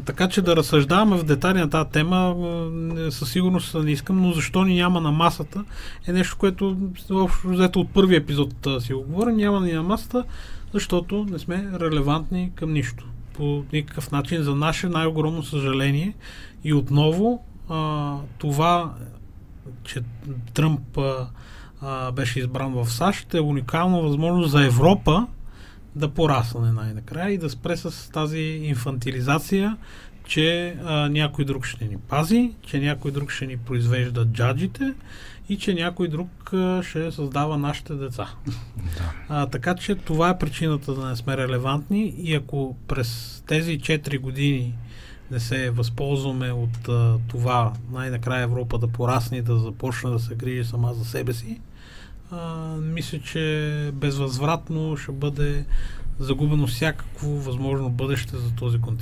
Така че да разсъждаваме в детайли на тази тема, със сигурност не искам, но защо ни няма на масата е нещо, което общо взето от първи епизод си го говоря, няма ни на масата, защото не сме релевантни към нищо. По никакъв начин, за наше най-огромно съжаление. И отново това, че Тръмп беше избран в САЩ, е уникална възможност за Европа да порасне най-накрая и да спре с тази инфантилизация, че някой друг ще ни пази, че някой друг ще ни произвежда джаджите и че някой друг ще създава нашите деца. Да. Така че това е причината да не сме релевантни и ако през тези 4 години не се възползваме от това най-накрая Европа да порасне и да започне да се грижи сама за себе си, мисля, че безвъзвратно ще бъде загубено всякакво възможно бъдеще за този континент.